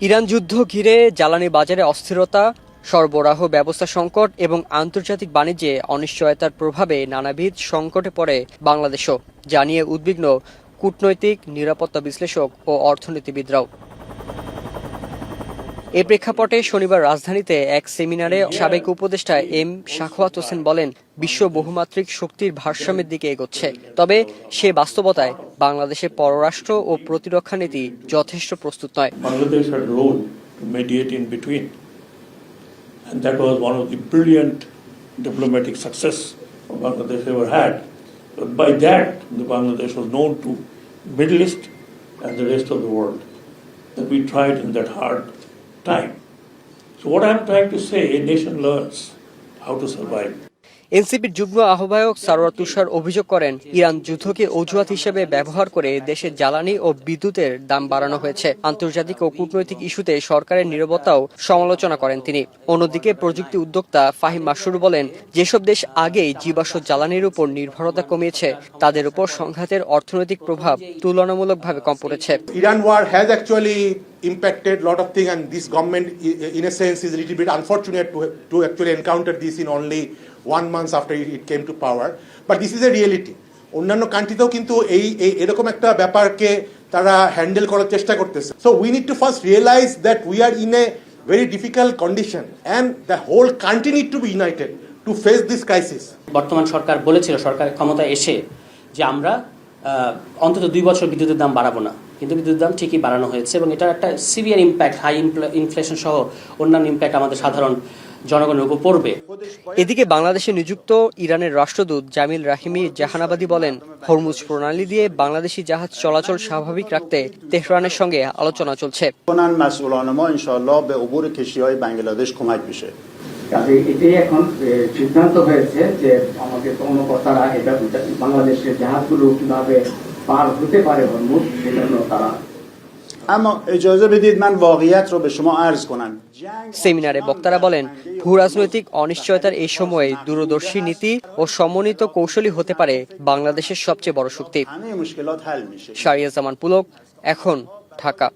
Iran যুদ্ধ ঘিরে জ্বালানি বাজারে অস্থিরতা, সরবরাহ ব্যবস্থা সংকট এবং আন্তর্জাতিক বাণিজ্যে অনিশ্চয়তার প্রভাবে নানাবিধ সংকটে পড়ে বাংলাদেশও, জানিয়ে উদ্বিগ্ন কূটনৈতিক, নিরাপত্তা বিশ্লেষক ও অর্থনীতিবিদরাও। এ প্রেক্ষাপটে শনিবার রাজধানীতে এক সেমিনারে সাবেক উপদেষ্টা এম সাখাওয়াত হোসেন বলেন, বিশ্ব বহুমাত্রিক শক্তির ভারসাম্যের দিকে এগোচ্ছে, তবে সে বাস্তবতায় বাংলাদেশের পররাষ্ট্র ও প্রতিরক্ষা নীতি যথেষ্ট প্রস্তুত নয়। Bangladesh had a role to mediate in between, and that was one of the brilliant diplomatic success Bangladesh ever had. But by that, the Bangladesh was known to Middle East and the rest of the world that we tried in that hard time. So what I'm trying to say, a nation learns how to survive. এনসিপির যুগ্ম আহ্বায়ক সারোয়ার তুষার অভিযোগ করেন, Iran যুদ্ধকে অজুহাত হিসেবে ব্যবহার করে দেশের জ্বালানি ও বিদ্যুতের দাম বাড়ানো হয়েছে। আন্তর্জাতিক ও কূটনৈতিক ইস্যুতে সরকারের নীরবতাও সমালোচনা করেন তিনি। অন্যদিকে প্রযুক্তি উদ্যোক্তা ফাহিম মাসরুর বলেন, যেসব দেশ আগেই জীবাশ্ম জ্বালানির উপর নির্ভরতা কমিয়েছে, তাদের উপর সংঘাতের অর্থনৈতিক প্রভাব তুলনামূলকভাবে কম পড়েছে। Iran war has actually impacted a lot of things, and this government in a sense is a little bit unfortunate to actually encounter this in only 1 month after it came to power, but this is a reality. অন্যান্য কান্ট্রিতেও কিন্তু এরকম একটা ব্যাপারকে তারা handle করার চেষ্টা করতেছে। So we need to first realize that we are in a very difficult condition and the whole country need to be united to face this crisis. বর্তমান সরকার বলেছিল, সরকার ক্ষমতায় এসে, যে আমরা অন্তত 2 বছর বিদ্যুতের দাম বাড়াবো না, কিন্তু বিদ্যুতের দাম ঠিকই বাড়ানো হয়েছে এবং এটার একটা সিভিয়ার ইম্প্যাক্ট, হাই ইনফ্লেশন সহ অন্যান্য ইম্প্যাক্ট আমাদের সাধারণ জনগণের উপর পড়বে। এদিকে বাংলাদেশে নিযুক্ত ইরানের রাষ্ট্রদূত জামিল রাহিমি জাহানাবাদী বলেন, হরমুজ প্রণালী দিয়ে বাংলাদেশি জাহাজ চলাচল স্বাভাবিক রাখতে তেহরানের সঙ্গে আলোচনা চলছে। এটাই এখন সিদ্ধান্ত হয়েছে যে আমাদের কর্মকর্তারা এটা বাংলাদেশের জাহাজগুলো কিভাবে পার হতে পারে হরমুজ, সেজন্য তারা। সেমিনারে বক্তারা বলেন, ভূরাজনৈতিক অনিশ্চয়তার এই সময়ে দূরদর্শী নীতি ও সমন্বিত কৌশলী হতে পারে বাংলাদেশের সবচেয়ে বড় শক্তি। শাহরিয়ার জামান পুলক, এখন, ঢাকা।